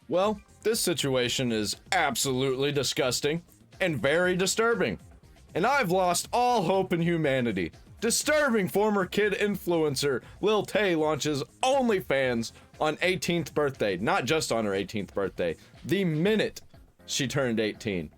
Well, this situation is absolutely disgusting and very disturbing. And I've lost all hope in humanity. Disturbing former kid influencer Lil Tay launches OnlyFans on 18th birthday. Not just on her 18th birthday, the minute she turned 18.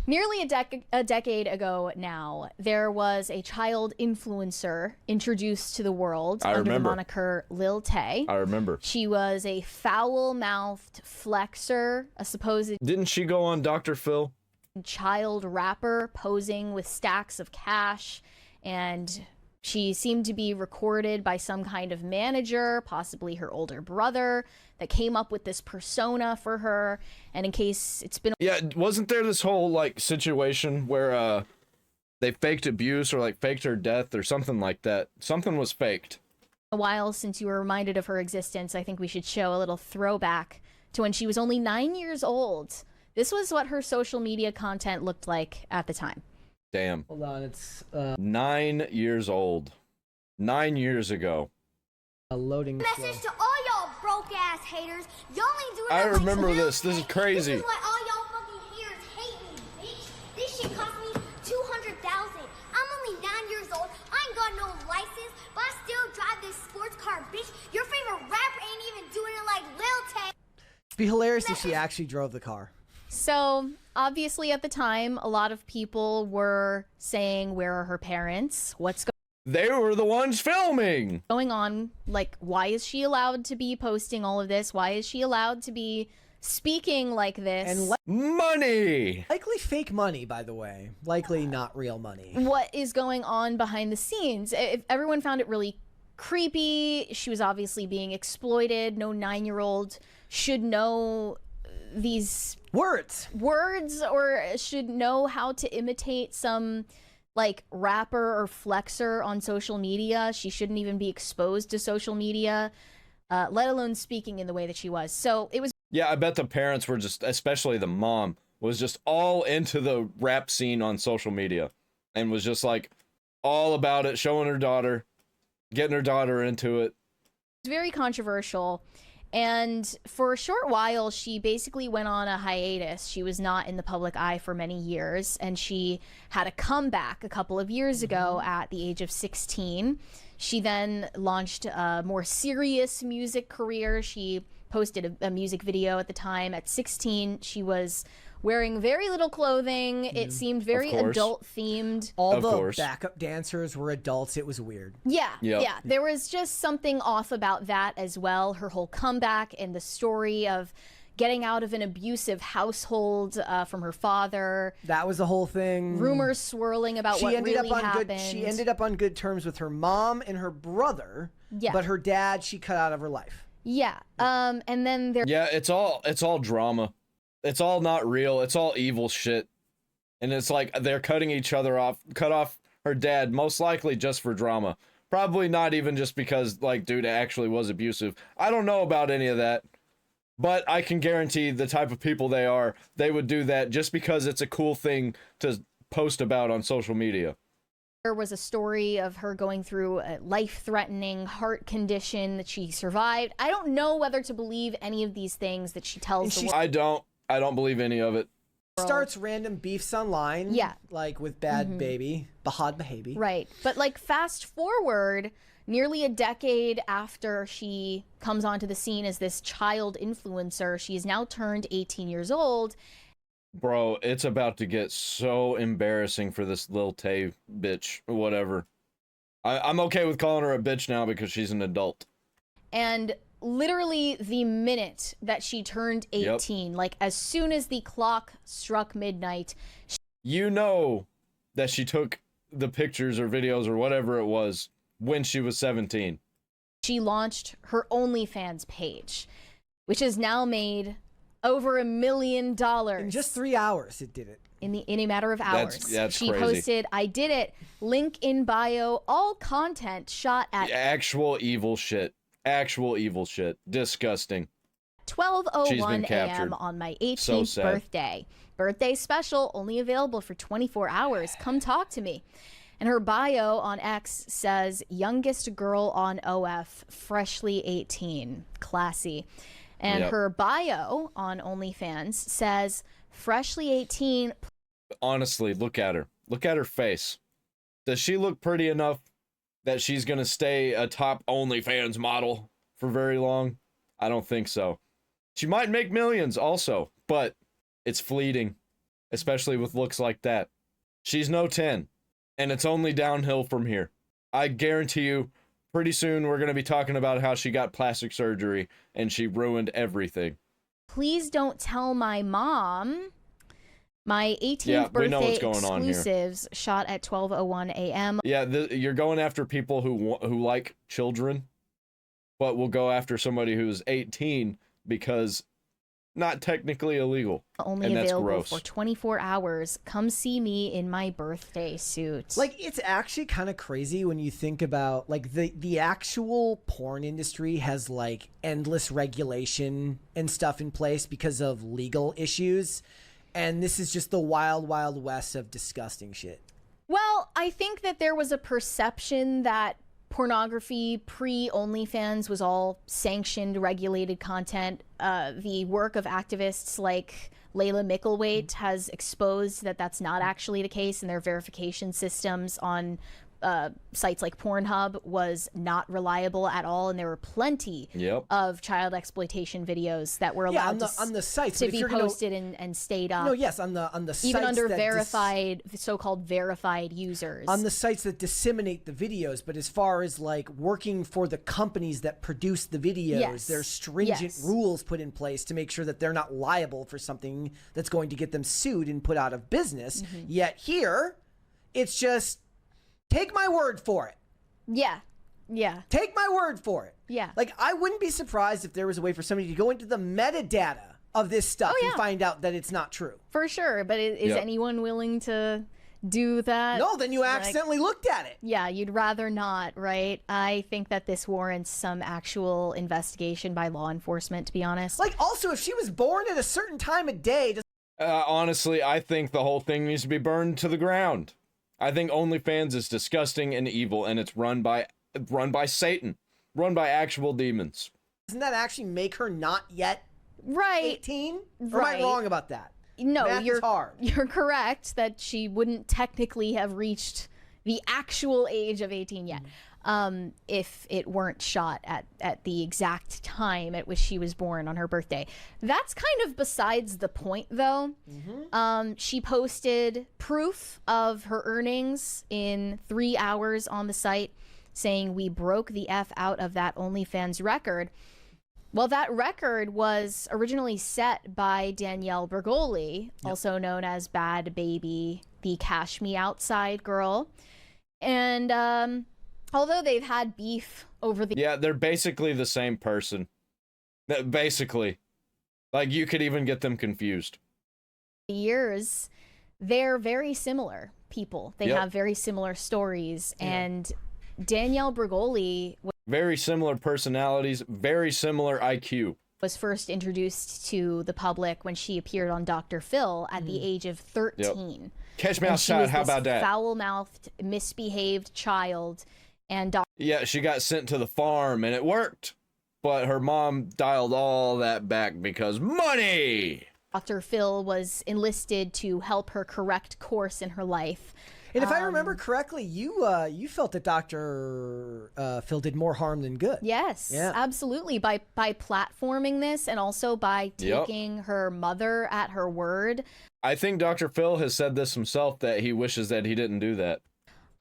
Nearly a decade ago now, there was a child influencer introduced to the world under the moniker Lil Tay. I remember. She was a foul-mouthed flexer, a supposed Didn't she go on Dr. Phil? child rapper posing with stacks of cash, and she seemed to be recorded by some kind of manager, possibly her older brother, that came up with this persona for her. And in case it's been Yeah, wasn't there this whole like situation where they faked abuse or like faked her death or something like that? Something was faked. a while since you were reminded of her existence, I think we should show a little throwback to when she was only 9 years old. This was what her social media content looked like at the time. Damn. Hold on, it's 9 years old. 9 years ago. loading. Message to all y'all broke ass haters. Y'all ain't doing I that like remember Lil this. This is Tay. crazy. This is why all y'all fucking haters hate me, bitch. This shit cost me $200,000. I'm only 9 years old. I ain't got no license, but I still drive this sports car, bitch. Your favorite rapper ain't even doing it like Lil Tay. It'd be hilarious if she actually drove the car. So, obviously at the time, a lot of people were saying, where are her parents? What's They were the ones filming. going on? Like, why is she allowed to be posting all of this? Why is she allowed to be speaking like this? And Money. likely fake money, by the way. Likely not real money. What is going on behind the scenes? If everyone found it really creepy. She was obviously being exploited. No 9-year-old should know these Words. or should know how to imitate some like rapper or flexer on social media. She shouldn't even be exposed to social media, let alone speaking in the way that she was. So it was Yeah, I bet the parents were just, especially the mom, was just all into the rap scene on social media and was just like all about it, showing her daughter, getting her daughter into it. very controversial. And for a short while, she basically went on a hiatus. She was not in the public eye for many years, and she had a comeback a couple of years ago at the age of 16. She then launched a more serious music career. She posted a music video at the time. At 16, she was wearing very little clothing. It seemed very course. adult themed. All Of the course. backup dancers were adults. It was weird. Yeah, Yep. yeah. There was just something off about that as well. Her whole comeback and the story of getting out of an abusive household from her father. That was the whole thing. Rumors swirling about what really happened. She ended up on good terms with her mom and her brother. Yeah. But her dad, she cut out of her life. Yeah. And then there. Yeah, it's all drama. It's all not real. It's all evil shit. And it's like they're cutting each other off, cut off her dad, most likely just for drama. Probably not even just because, like, dude actually was abusive. I don't know about any of that. But I can guarantee the type of people they are, they would do that just because it's a cool thing to post about on social media. There was a story of her going through a life-threatening heart condition that she survived. I don't know whether to believe any of these things that she tells the world. I don't believe any of it. Starts random beefs online. Yeah. Like with Bad Baby. Bahad Bahabi. Right. But like fast forward nearly a decade after she comes onto the scene as this child influencer, she is now turned 18 years old. Bro, it's about to get so embarrassing for this Lil Tay bitch, or whatever. I'm okay with calling her a bitch now because she's an adult. And literally the minute that she turned 18, like as soon as the clock struck midnight, You know that she took the pictures or videos or whatever it was when she was 17. she launched her OnlyFans page, which has now made over $1 million In just 3 hours, it did it. in a matter of hours. That's she crazy. posted, "I did it. Link in bio. All content shot at Actual evil shit. Actual evil shit. Disgusting. She's 12:01 been captured. a.m. on my 18th So sad. birthday. Birthday special, only available for 24 hours. Come talk to me." And her bio on X says, "Youngest girl on OF, freshly 18. Classy." And Yep. her bio on OnlyFans says, freshly 18. Honestly, look at her. Look at her face. Does she look pretty enough that she's gonna stay a top OnlyFans model for very long? I don't think so. She might make millions also, but it's fleeting, especially with looks like that. She's no 10, and it's only downhill from here. I guarantee you, pretty soon we're gonna be talking about how she got plastic surgery and she ruined everything. Please don't tell my mom. My 18th Yeah, we know birthday what's going on here. exclusives shot at 12:01 a.m. Yeah, you're going after people who like children, but will go after somebody who's 18 because not technically illegal. Only and that's available gross. for 24 hours. Come see me in my birthday suit. Like, it's actually kind of crazy when you think about, like, the actual porn industry has, like, endless regulation and stuff in place because of legal issues. And this is just the wild, wild west of disgusting shit. Well, I think that there was a perception that pornography pre-OnlyFans was all sanctioned, regulated content. The work of activists like Layla Mickelwaite has exposed that that's not actually the case, and their verification systems on sites like Pornhub was not reliable at all, and there were plenty Yep. of child exploitation videos that were Yeah, allowed on the sites, to but if be you're gonna- posted and stayed up. No, yes, on the sites even under that verified, so-called verified users. on the sites that disseminate the videos, but as far as like working for the companies that produce the videos, Yes. there's stringent Yes. rules put in place to make sure that they're not liable for something that's going to get them sued and put out of business. Mm-hmm. Yet here, it's just take my word for it. yeah, Take my word for it. yeah. Like, I wouldn't be surprised if there was a way for somebody to go into the metadata of this stuff Oh, and yeah. find out that it's not true. For sure, but is Yep. anyone willing to do that? No, then you Like, accidentally looked at it. yeah, you'd rather not, right? I think that this warrants some actual investigation by law enforcement, to be honest. Like, also, if she was born at a certain time of day, Honestly, I think the whole thing needs to be burned to the ground. I think OnlyFans is disgusting and evil, and it's run by Satan, run by actual demons. doesn't that actually make her not yet right. 18? Or am I Right. wrong about that? No, Math is you're hard. You're correct that she wouldn't technically have reached the actual age of 18 yet. If it weren't shot at the exact time at which she was born on her birthday. That's kind of besides the point, though. She posted proof of her earnings in 3 hours on the site, saying, "We broke the F out of that OnlyFans record." Well, that record was originally set by Danielle Bergoli, also known as Bad Baby, the Cash Me Outside girl. And although they've had beef over the Yeah, they're basically the same person. Basically. Like, you could even get them confused. years, they're very similar people. They Yep. have very similar stories. And Danielle Bergoli Very similar personalities, very similar IQ. was first introduced to the public when she appeared on Dr. Phil at the age of 13. Catch me And she outside, was how this about that? foul-mouthed, misbehaved child, and Yeah, she got sent to the farm and it worked. But her mom dialed all that back because money! Dr. Phil was enlisted to help her correct course in her life. And if I remember correctly, you felt that Dr. Phil did more harm than good. Yes, Yeah. absolutely. By platforming this and also by Yep. taking her mother at her word. I think Dr. Phil has said this himself, that he wishes that he didn't do that.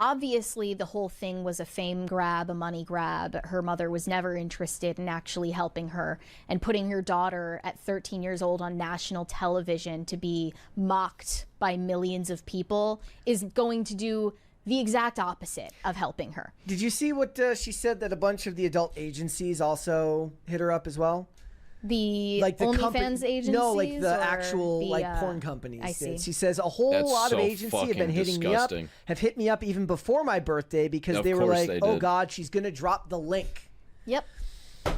Obviously, the whole thing was a fame grab, a money grab. Her mother was never interested in actually helping her, and putting your daughter at 13 years old on national television to be mocked by millions of people is going to do the exact opposite of helping her. Did you see what she said, that a bunch of the adult agencies also hit her up as well? The Like the OnlyFans agencies? No, like the or actual the, like porn companies. I see. She says a whole That's lot of so agencies have been fucking hitting disgusting. me up, have hit me up even before my birthday because Of they were course like, they "Oh did. God, she's gonna drop the link." Yep. I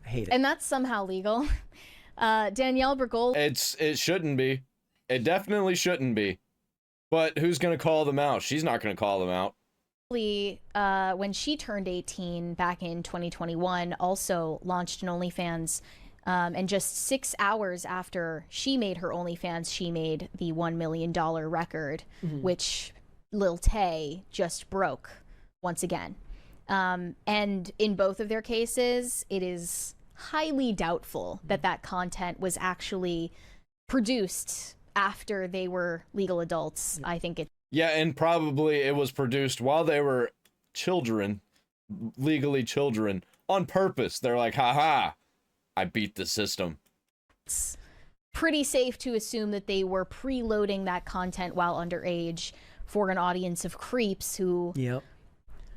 hate it. And that's somehow legal. Danielle Bergoli It shouldn't be. It definitely shouldn't be. But who's gonna call them out? She's not gonna call them out. when she turned 18 back in 2021, also launched an OnlyFans And just 6 hours after she made her OnlyFans, she made the $1 million record, which Lil Tay just broke once again. And in both of their cases, it is highly doubtful that that content was actually produced after they were legal adults. I think it. Yeah, and probably it was produced while they were children, legally children, on purpose. They're like, haha, I beat the system. It's pretty safe to assume that they were preloading that content while underage for an audience of creeps who. Yep.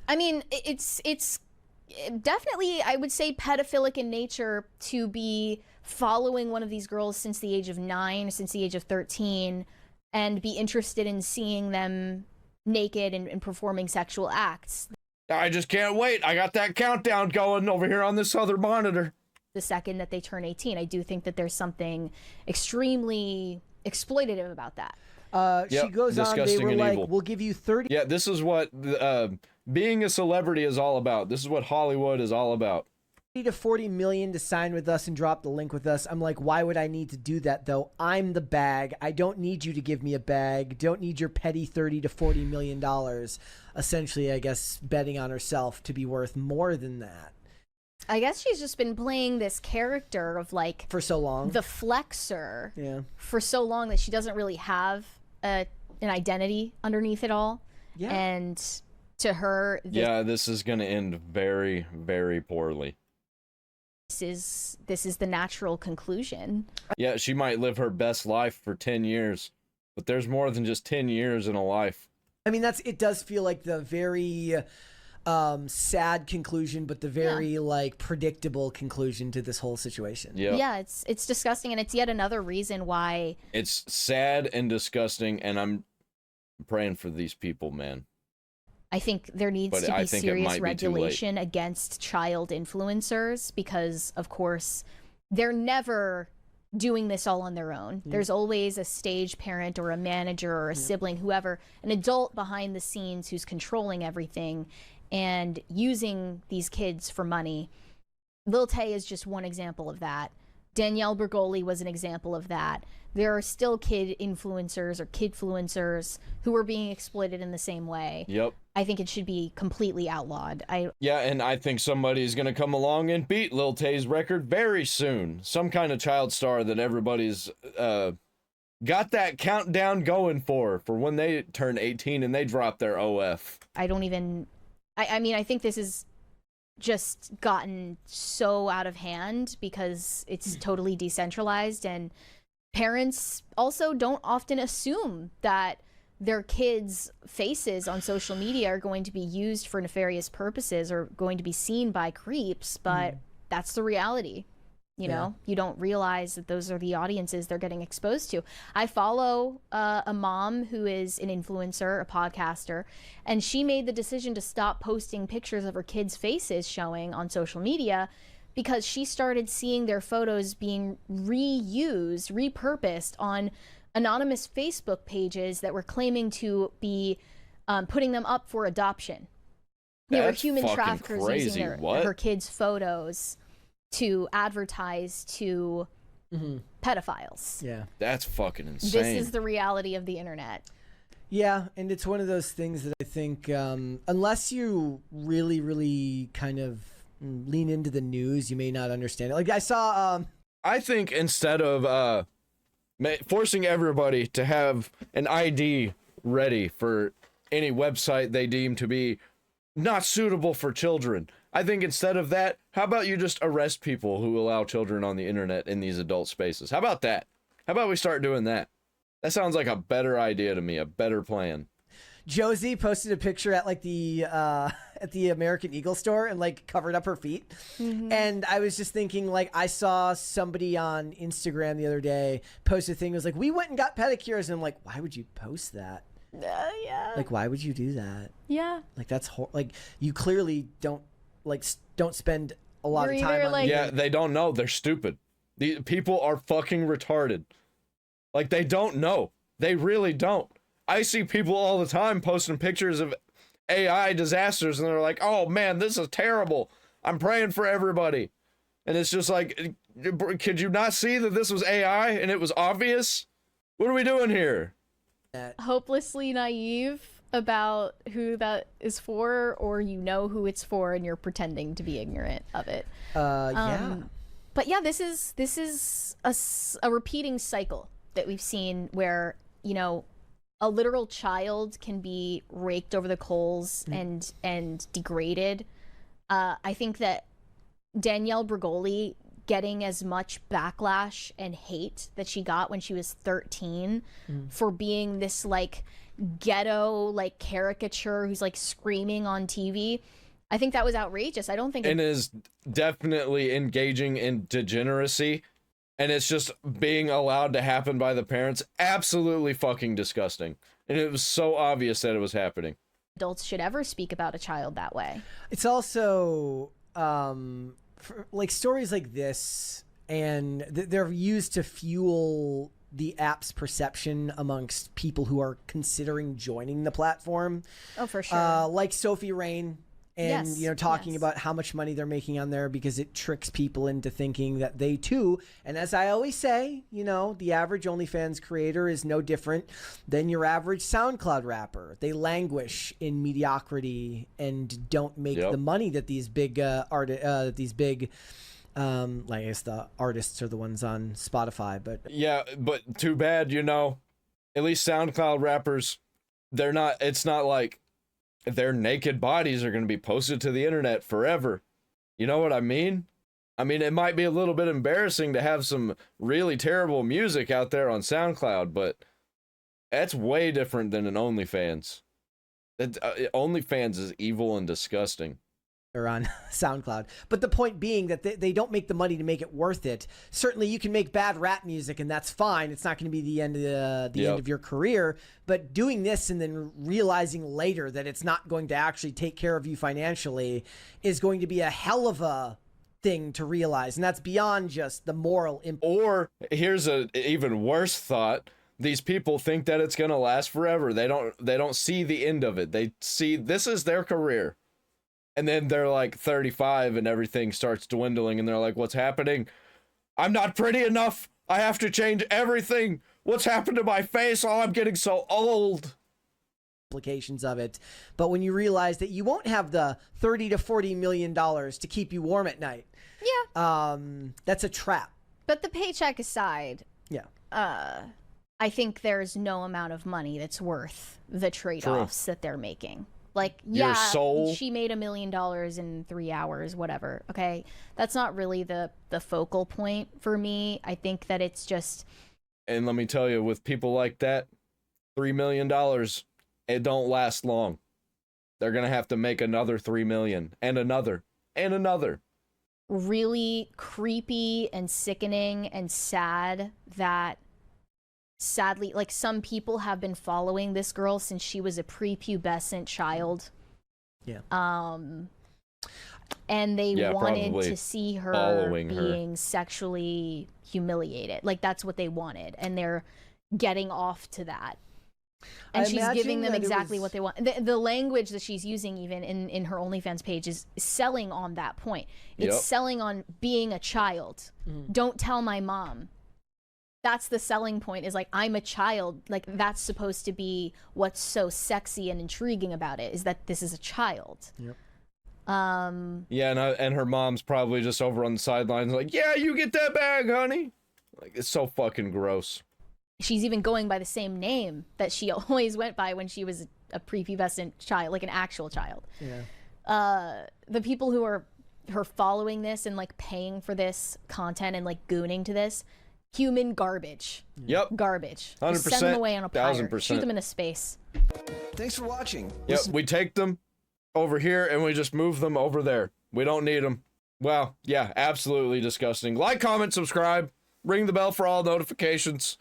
I mean, it's definitely, I would say, pedophilic in nature to be following one of these girls since the age of 9, since the age of 13, and be interested in seeing them naked and performing sexual acts. I just can't wait. I got that countdown going over here on this other monitor. The second that they turn 18, I do think that there's something extremely exploitative about that. She goes on, they disgusting were and like, evil. we'll give you 30 Yeah, this is what being a celebrity is all about. This is what Hollywood is all about. to 40 million to sign with us and drop the link with us. I'm like, why would I need to do that though? I'm the bag. I don't need you to give me a bag. Don't need your petty 30 to 40 million dollars. Essentially, I guess betting on herself to be worth more than that. I guess she's just been playing this character of like For so long. the flexer Yeah. for so long that she doesn't really have an identity underneath it all. Yeah. And to her, Yeah, this is going to end very, very poorly. this is the natural conclusion. Yeah, she might live her best life for 10 years, but there's more than just 10 years in a life. I mean, it does feel like the very sad conclusion, but the very like predictable conclusion to this whole situation. Yeah. Yeah, it's disgusting, and it's yet another reason why It's sad and disgusting, and I'm praying for these people, man. I think there needs But to I be think it serious might be too late. regulation against child influencers because, of course, they're never doing this all on their own. There's always a stage parent or a manager or a sibling, whoever, an adult behind the scenes who's controlling everything and using these kids for money. Lil Tay is just one example of that. Danielle Bergoli was an example of that. There are still kid influencers or kidfluencers who are being exploited in the same way. Yep. I think it should be completely outlawed. Yeah, and I think somebody's gonna come along and beat Lil Tay's record very soon. Some kind of child star that everybody's got that countdown going for when they turn 18 and they drop their OF. I don't even... I mean, I think this is just gotten so out of hand because it's totally decentralized, and parents also don't often assume that their kids' faces on social media are going to be used for nefarious purposes or going to be seen by creeps, but that's the reality. You know, you don't realize that those are the audiences they're getting exposed to. I follow a mom who is an influencer, a podcaster, and she made the decision to stop posting pictures of her kids' faces showing on social media because she started seeing their photos being reused, repurposed on anonymous Facebook pages that were claiming to be putting them up for adoption. There were That's human fucking traffickers crazy. using What? her kids' photos to advertise to pedophiles. Yeah. That's fucking insane. This is the reality of the internet. Yeah, and it's one of those things that I think unless you really, really kind of lean into the news, you may not understand it. Like I saw I think instead of forcing everybody to have an ID ready for any website they deem to be not suitable for children, I think instead of that, how about you just arrest people who allow children on the internet in these adult spaces? How about that? How about we start doing that? That sounds like a better idea to me, a better plan. Josie posted a picture at like the American Eagle store and like covered up her feet. And I was just thinking, like, I saw somebody on Instagram the other day post a thing. It was like, we went and got pedicures, and I'm like, why would you post that? Yeah. Like, why would you do that? Yeah. Like, that's like you clearly don't spend a lot You're of time either, on like- Yeah, they don't know. They're stupid. The people are fucking retarded. Like, they don't know. They really don't. I see people all the time posting pictures of AI disasters, and they're like, oh man, this is terrible. I'm praying for everybody. And it's just like, Could you not see that this was AI and it was obvious? What are we doing here? Hopelessly naive about who that is for, or you know who it's for and you're pretending to be ignorant of it. Yeah. But yeah, this is a repeating cycle that we've seen where, you know, a literal child can be raked over the coals and degraded. I think that Danielle Bregoli getting as much backlash and hate that she got when she was 13 for being this like ghetto like caricature who's like screaming on TV. I think that was outrageous. I don't think and is definitely engaging in degeneracy, and it's just being allowed to happen by the parents. Absolutely fucking disgusting. And it was so obvious that it was happening. adults should ever speak about a child that way. It's also like stories like this, and they're used to fuel the app's perception amongst people who are considering joining the platform. Oh, for sure. Like Sophie Rain, and Yes, talking yes. about how much money they're making on there because it tricks people into thinking that they too. And as I always say, the average OnlyFans creator is no different than your average SoundCloud rapper. They languish in mediocrity and don't make Yep. the money that these big like I guess the artists are the ones on Spotify, but Yeah, but too bad, at least SoundCloud rappers, it's not like their naked bodies are going to be posted to the internet forever. You know what I mean? I mean, it might be a little bit embarrassing to have some really terrible music out there on SoundCloud, but that's way different than an OnlyFans. OnlyFans is evil and disgusting. or on SoundCloud. But the point being that they don't make the money to make it worth it. Certainly you can make bad rap music and that's fine. It's not going to be the end of the end of your career, but doing this and then realizing later that it's not going to actually take care of you financially is going to be a hell of a thing to realize. And that's beyond just the moral impact. Or here's an even worse thought. These people think that it's going to last forever. They don't see the end of it. They see this is their career. And then they're like 35 and everything starts dwindling and they're like, what's happening? I'm not pretty enough. I have to change everything. What's happened to my face? Oh, I'm getting so old. Implications of it. But when you realize that you won't have the $30 to $40 million to keep you warm at night, that's a trap. But the paycheck aside, Yeah. I think there's no amount of money that's worth the trade-offs that they're making. Like, Your soul. she made $1 million in 3 hours, whatever. Okay, that's not really the focal point for me. I think that it's just. And let me tell you, with people like that, $3 million, it don't last long. They're going to have to make another 3 million and another and another. Really creepy and sickening and sad that sadly, like, some people have been following this girl since she was a prepubescent child. Yeah. And they wanted probably to see her following being sexually humiliated. Like, that's what they wanted, and they're getting off to that. And I she's giving imagine them that it exactly was- what they want. The language that she's using even in her OnlyFans page is selling on that point. It's Yep. selling on being a child. Don't tell my mom. That's the selling point, is like, I'm a child. Like, that's supposed to be what's so sexy and intriguing about it, is that this is a child. Yep. Yeah, and her mom's probably just over on the sidelines like, yeah, you get that bag, honey. Like, it's so fucking gross. She's even going by the same name that she always went by when she was a prepubescent child, like an actual child. Yeah. The people who are her following this and like paying for this content and like gooning to this, human garbage. Yep. Garbage. Just 100%, send them away on a platter. 1000%. Shoot them into space. Thanks for watching. Yep, we take them over here and we just move them over there. We don't need them. Well, yeah, absolutely disgusting. Like, comment, subscribe, ring the bell for all notifications.